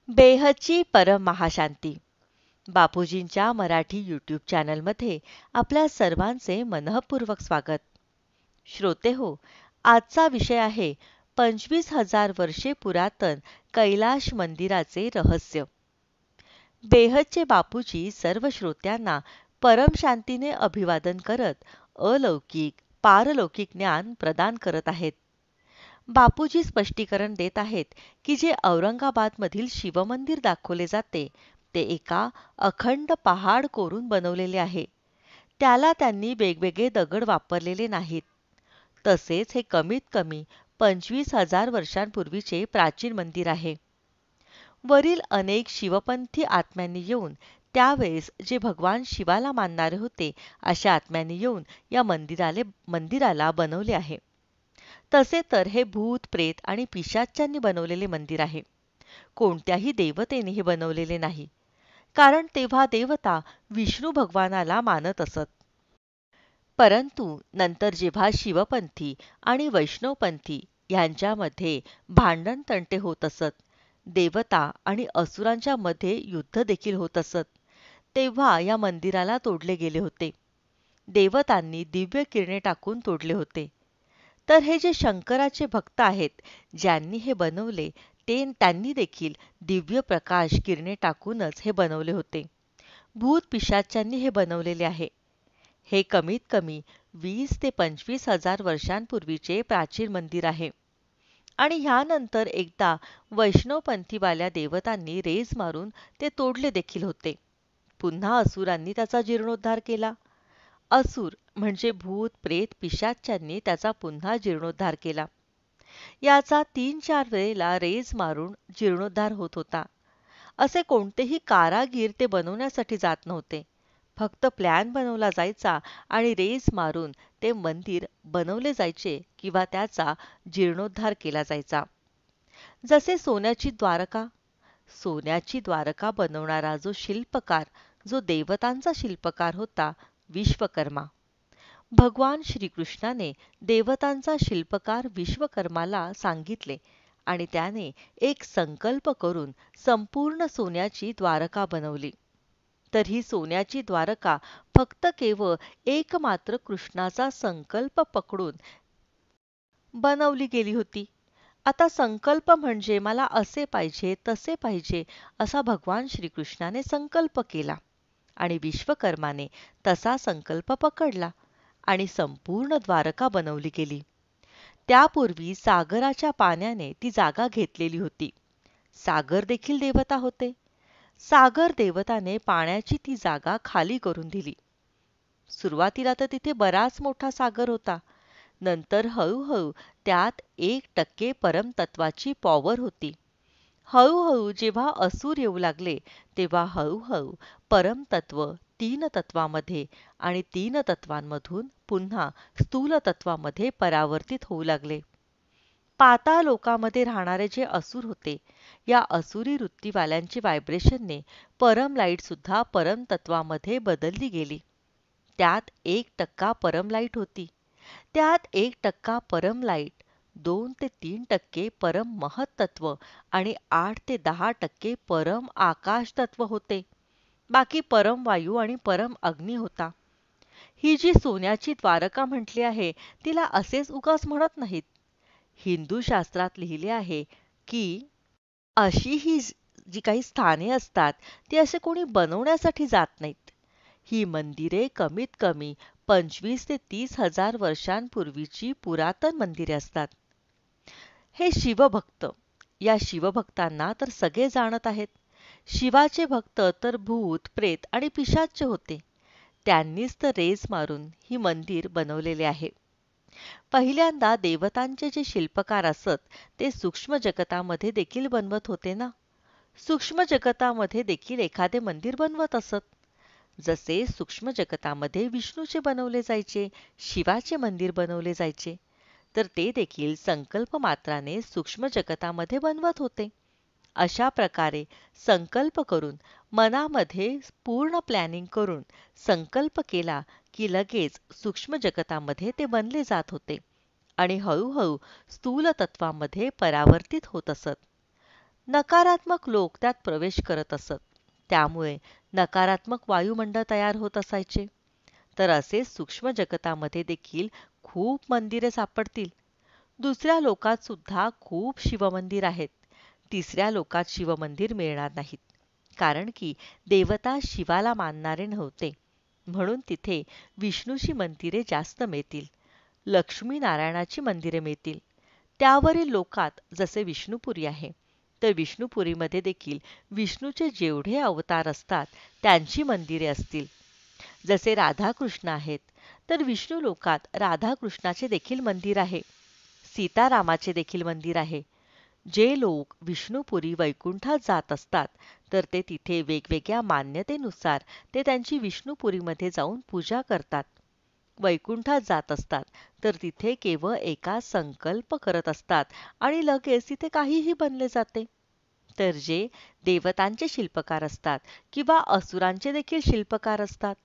बेहदची परम महाशांती. बापूजींच्या मराठी यूट्यूब चॅनलमध्ये आपल्या सर्वांचे मनःपूर्वक स्वागत. श्रोते हो, आजचा विषय आहे 25,000 वर्षे पुरातन कैलाश मंदिराचे रहस्य. बेहदचे बापूजी सर्व श्रोत्यांना परम शांतीने अभिवादन करत अलौकिक पारलौकिक ज्ञान प्रदान करत आहेत. बापूजी स्पष्टीकरण देत आहेत की जे औरंगाबादमधील शिवमंदिर दाखवले जाते ते एका अखंड पहाड कोरून बनवलेले आहे. त्याला त्यांनी वेगवेगळे दगड वापरलेले नाहीत. तसेच हे कमीत कमी 25,000 वर्षांपूर्वीचे प्राचीन मंदिर आहे. वरील अनेक शिवपंथी आत्म्यांनी येऊन त्यावेळेस जे भगवान शिवाला मानणारे होते अशा आत्म्यांनी येऊन या मंदिराला बनवले आहे. तसे तर हे भूत प्रेत आणि पिशाच्यांनी बनवलेले मंदिर आहे. कोणत्याही देवतेने हे बनवलेले नाही, कारण तेव्हा देवता विष्णू भगवानाला मानत असत. परंतु नंतर जेव्हा शिवपंथी आणि वैष्णवपंथी यांच्यामध्ये भांडण तंटे होत असत, देवता आणि असुरांच्या मध्ये युद्ध देखील होत असत, तेव्हा या मंदिराला तोडले गेले होते. देवतांनी दिव्य किरणे टाकून तोडले होते. तर हे जे शंकराचे भक्त आहेत, ज्यांनी हे बनवले, त्यांनी देखील दिव्य प्रकाश किरणे टाकूनच हे बनवले होते. भूत पिशाच्यांनी हे बनवलेले आहे. हे कमीत कमी 20 ते 25,000 वर्षांपूर्वीचे प्राचीन मंदिर आहे. आणि ह्यानंतर एकदा वैष्णवपंथीवाल्या देवतांनी रेज मारून ते तोडले देखील होते. पुन्हा असुरांनी त्याचा जीर्णोद्धार केला. असुर म्हणजे भूत प्रेत पिशाच्यांनी त्याचा पुन्हा जीर्णोद्धार केला. याचा 3-4 वेळेला रेज मारून जीर्णोद्धार होत होता. असे कोणतेही कारागीर ते बनवण्यासाठी जात नव्हते. फक्त प्लॅन बनवला जायचा आणि रेज मारून ते मंदिर बनवले जायचे किंवा त्याचा जीर्णोद्धार केला जायचा. जसे सोन्याची द्वारका बनवणारा जो शिल्पकार, जो देवतांचा शिल्पकार होता, विश्वकर्मा. भगवान श्रीकृष्णाने देवतांचा शिल्पकार विश्वकर्माला सांगितले आणि त्याने एक संकल्प करून संपूर्ण सोन्याची द्वारका बनवली. तर ही सोन्याची द्वारका फक्त केवळ एकमात्र कृष्णाचा संकल्प पकडून बनवली गेली होती. आता संकल्प म्हणजे मला असे पाहिजे तसे पाहिजे असा भगवान श्रीकृष्णाने संकल्प केला आणि विश्वकर्माने तसा संकल्प पकडला आणि संपूर्ण द्वारका बनवली गेली. त्यापूर्वी सागराच्या पाण्याने ती जागा घेतलेली होती. सागर देखील देवता होते. सागर देवताने पाण्याची ती जागा खाली करून दिली. सुरुवातीला तर तिथे बराच मोठा सागर होता. नंतर हळूहळू त्यात 1% परमतत्वाची पॉवर होती. हळूहळू जेव्हा असुर येऊ लागले, तेव्हा हळूहळू परमतत्व 3 तत्वामध्ये आणि 3 तत्वांमधून पुन्हा स्थूल तत्वामध्ये परावर्तित होऊ लागले. पाताळ लोकामध्ये राहणारे जे असुर होते, या असुरी वृत्तीवाल्यांची व्हायब्रेशनने परम लाईट सुद्धा परमतत्वामध्ये बदलली गेली. त्यात 1% परम लाईट होती. त्यात 1% परम लाईट, 2 ते 3% परम महत्तत्व आणि 8 ते 10% परम आकाश तत्व होते. बाकी परम वायू आणि परम अग्नी होता. ही जी सोन्याची द्वारका म्हटली आहे, तिला असेच उगाच म्हणत नाहीत. हिंदू शास्त्रात लिहिले आहे की अशी ही जी काही स्थाने असतात, ती असे कोणी बनवण्यासाठी जात नाहीत. ही मंदिरे कमीत कमी 25 ते 30,000 वर्षांपूर्वीची पुरातन मंदिरे असतात. हे शिवभक्त, या शिवभक्तांना तर सगळे जाणत आहेत. शिवाचे भक्त तर भूत प्रेत आणि पिशाच्य होते. त्यांनीच तर रेज मारून ही मंदिर बनवलेले आहे. पहिल्यांदा देवतांचे जे शिल्पकार असत, ते सूक्ष्म जगतामध्ये देखील बनवत होते ना. सूक्ष्म जगतामध्ये देखील एखादे मंदिर बनवत असत. जसे सूक्ष्म जगतामध्ये विष्णूचे बनवले जायचे, शिवाचे मंदिर बनवले जायचे, तर ते देखील संकल्प मात्राने सूक्ष्म जगतामध्ये बनवत होते. अशा प्रकारे संकल्प करून, मनामध्ये पूर्ण प्लॅनिंग करून संकल्प केला की लगेच सूक्ष्म जगतामध्ये ते बनले जात होते आणि हळूहळू स्थूल तत्वामध्ये परावर्तित होत असत. नकारात्मक लोक त्यात प्रवेश करत असत. त्यामुळे नकारात्मक वायुमंडळ तयार होत असायचे. तर असेच सूक्ष्म जगतामध्ये देखील खूप मंदिरे सापडतील. दुसऱ्या लोकात सुद्धा खूप शिवमंदिर आहेत. तिसऱ्या लोकात शिवमंदिर मिळणार नाहीत. कारण की देवता शिवाला मानणारे नव्हते. म्हणून तिथे विष्णूची मंदिरे जास्त मिळतील. लक्ष्मी नारायणाची मंदिरे मिळतील. त्यावरील लोकात जसे विष्णुपुरी आहे, तर विष्णुपुरीमध्ये देखील विष्णूचे जेवढे अवतार असतात त्यांची मंदिरे असतील. जसे राधाकृष्ण आहेत, तर विष्णू लोकात राधाकृष्णाचे देखील मंदिर आहे. सीतारामाचे देखील मंदिर आहे. जे लोक विष्णुपुरी वैकुंठात जात असतात, तर ते तिथे वेगवेगळ्या मान्यतेनुसार ते त्यांची विष्णुपुरीमध्ये जाऊन पूजा करतात. वैकुंठात जात असतात, तर तिथे केवळ एका संकल्प करत असतात आणि लगेच तिथे काहीही बनले जाते. तर जे देवतांचे शिल्पकार असतात किंवा असुरांचे देखील शिल्पकार असतात,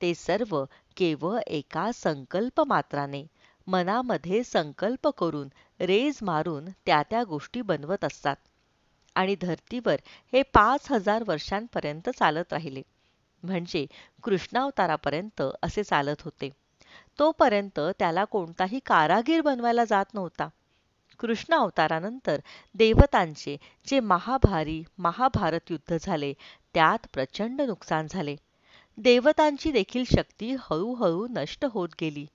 ते सर्व केवळ एका संकल्प मात्राने मनामध्ये संकल्प करून रेज मारून त्या गोष्टी बनवत असतात. आणि धर्तीवर हे 5,000 वर्षांपर्यंत चालत राहिले. म्हणजे कृष्णावतारापर्यंत असे चालत होते. तोपर्यंत त्याला कोणताही कारागीर बनवायला जात नव्हता. कृष्ण अवतारानंतर देवतांचे जे महाभारत युद्ध झाले, त्यात प्रचंड नुकसान झाले. देवतांची देखील शक्ती हळूहळू नष्ट होत गेली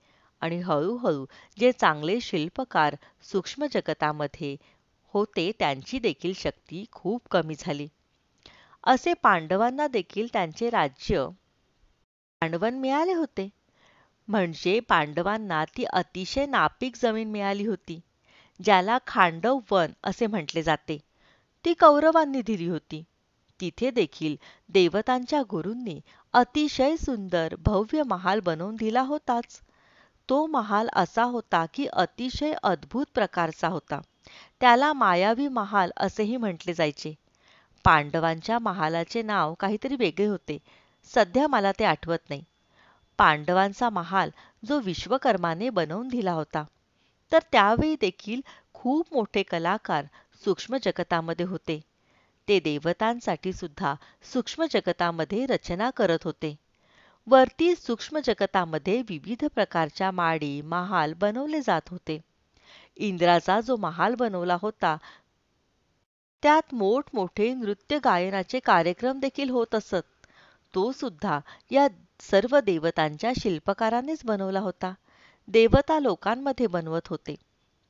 आणि हळूहळू जे चांगले शिल्पकार सूक्ष्म जगतामध्ये होते त्यांची देखील शक्ती खूप कमी झाली. असे पांडवांना देखील त्यांचे राज्य पांडवन मिळाले होते. म्हणजे पांडवांना ती अतिशय नापीक जमीन मिळाली होती, ज्याला खांडव वन असे म्हटले जाते. ती कौरवांनी दिली होती. तिथे देखील देवतांच्या गुरूंनी अतिशय सुंदर भव्य महाल बनवून दिला होताच. तो महाल असा होता की अतिशय अद्भुत प्रकारचा होता. त्याला मायावी महाल असेही म्हटले जायचे. पांडवांच्या महालाचे नाव काहीतरी वेगळे होते. सध्या मला ते आठवत नाही. पांडवांचा महाल जो विश्वकर्माने बनवून दिला होता. तर त्यावेळी देखील खूप मोठे कलाकार सूक्ष्म जगतामध्ये होते. ते देवतांसाठी सुद्धा सूक्ष्म जगतामध्ये रचना करत होते. वरती सूक्ष्म जगतामध्ये विविध प्रकारच्या माडी महाल बनवले जात होते. इंद्राचा जो महाल बनवला होता, त्यात मोठमोठे नृत्य गायनाचे कार्यक्रम देखील होत असत. तो सुद्धा या सर्व देवतांच्या शिल्पकारानेच बनवला होता. देवता लोकांमध्ये बनवत होते.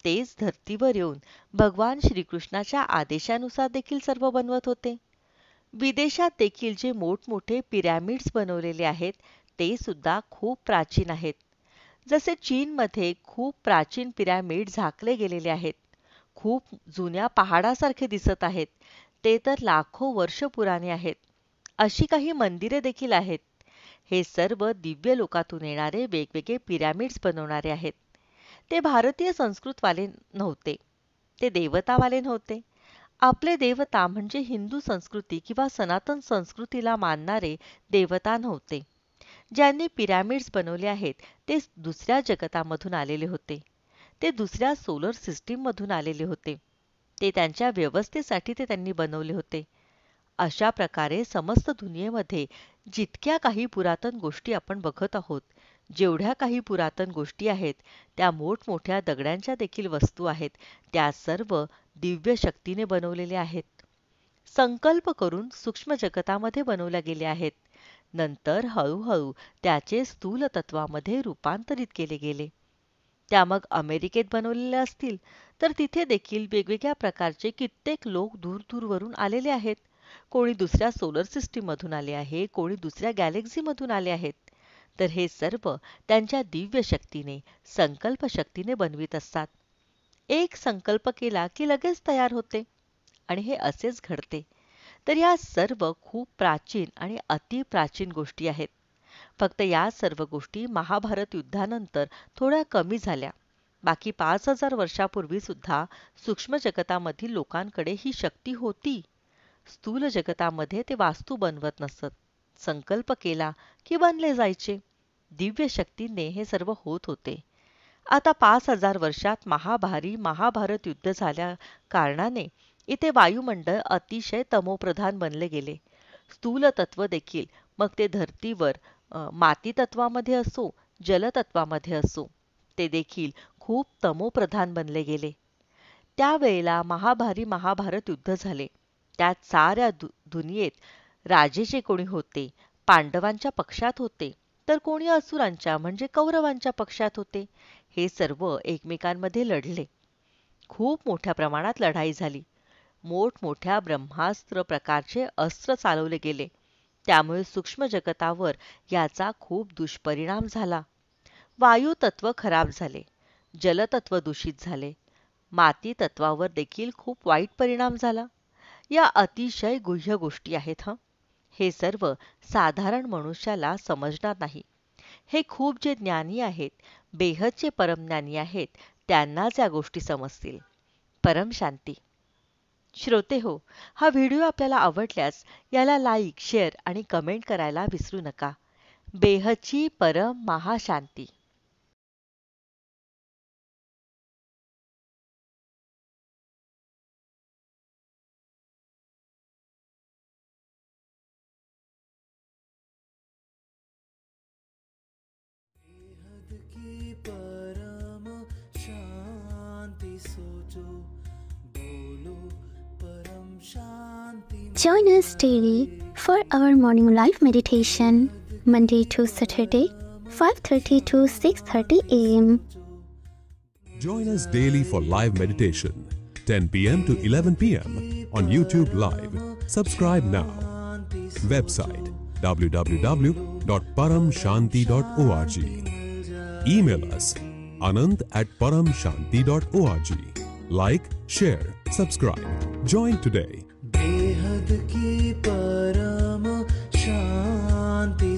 तेच धर्तीवर येऊन भगवान श्रीकृष्णाच्या आदेशानुसार देखील सर्व बनवत होते. विदेशात देखील जे मोठमोठे पिरॅमिड्स बनवलेले आहेत, ते सुद्धा खूप प्राचीन आहेत. जसे चीनमध्ये खूप प्राचीन पिरॅमिड झाकले गेलेले आहेत. खूप जुन्या पहाडासारखे दिसत आहेत. ते तर लाखो वर्ष पुराणे आहेत. अशी काही मंदिरे देखील आहेत. हे सर्व दिव्य लोकातून येणारे वेगवेगळे पिरॅमिड्स बनवणारे आहेत. ते भारतीय संस्कृतवाले नव्हते. ते देवतावाले नव्हते. आपले देवता म्हणजे हिंदू संस्कृती किंवा सनातन संस्कृतीला मानणारे देवता नव्हते. ज्यांनी पिरॅमिड्स बनवले आहेत ते दुसऱ्या जगतामधून आलेले होते. ते दुसऱ्या सोलर सिस्टीममधून आलेले होते. ते त्यांच्या व्यवस्थेसाठी ते त्यांनी बनवले होते. अशा प्रकारे समस्त दुनियेमध्ये जितक्या काही पुरातन गोष्टी आपण बघत आहोत, जेवढ्या काही पुरातन गोष्टी आहेत, त्या मोठमोठ्या दगडांच्या देखील वस्तू आहेत, त्या सर्व दिव्य शक्तीने बनवलेल्या आहेत. संकल्प करून सूक्ष्म जगतामध्ये बनवल्या गेल्या आहेत. नंतर हळूहळू त्याचे स्थूल तत्वामध्ये रूपांतरित केले गेले. त्या मग अमेरिकेत बनवलेल्या असतील, तर तिथे देखील वेगवेगळ्या प्रकारचे कित्येक लोक दूरदूरवरून आलेले आहेत. कोणी दुसऱ्या सोलर सिस्टीममधून आले आहे, कोणी दुसऱ्या गॅलेक्सीमधून आले आहेत. तर हे सर्व त्यांच्या दिव्य शक्तीने, संकल्प शक्तीने बनवित असतात. एक संकल्प केला की लगेच तयार होते आणि हे असेच घडते. तर या सर्व खूप प्राचीन आणि अतिप्राचीन गोष्टी आहेत. फक्त या सर्व गोष्टी महाभारत युद्धानंतर थोड्या कमी झाल्या. बाकी 5,000 वर्षापूर्वी सुद्धा सूक्ष्म जगतामधील लोकांकडे ही शक्ती होती. स्थूल जगतामध्ये ते वास्तू बनवत नसत. संकल्प केला की बनले जायचे. दिव्य शक्तीने हे सर्व होत होते. आता 5,000 वर्षात महाभारत युद्ध झाल्या कारणाने इथे वायुमंडळ अतिशय तमोप्रधान बनले गेले. स्थूल तत्व देखील, मग ते धर्तीवर माती तत्वामध्ये असो, जलतत्वामध्ये असो, ते देखील खूप तमोप्रधान बनले गेले. त्यावेळेला महाभारी महाभारत युद्ध झाले. त्यात साऱ्या दुनियेत राजे जे कोणी होते, पांडवांच्या पक्षात होते, तर कोणी असुरांच्या म्हणजे कौरवांच्या पक्षात होते. हे सर्व एकमेकांमध्ये लढले. खूप मोठ्या प्रमाणात लढाई झाली. मोठमोठ्या ब्रह्मास्त्र प्रकारचे अस्त्र चालवले गेले. त्यामुळे सूक्ष्म जगतावर याचा खूप दुष्परिणाम झाला. वायू तत्व खराब झाले, जलतत्व दूषित झाले, माती तत्वावर देखील खूप वाईट परिणाम झाला. या अतिशय गुह्य गोष्टी आहेत हं. हे सर्व साधारण मनुष्याला समजणार नाही. हे खूप जे ज्ञानी आहेत, बेहदचे परमज्ञानी आहेत, त्यांनाच या गोष्टी समजतील. परम शांती. श्रोते हो, हा व्हिडिओ आपल्याला आवडल्यास याला लाईक, शेअर आणि कमेंट करायला विसरू नका. बेहदची परम महाशांती. की परम शांति सोचो, बोलो परम शांति. Join us daily for our morning live meditation, Monday to Saturday, 5:30 to 6:30 a.m. Join us daily for live meditation, 10 p.m. to 11 p.m. on YouTube Live. Subscribe now. Website www.paramshanti.org. Email us anand@paramshanti.org. Like, share, subscribe. Join today. बेहद की परम शांति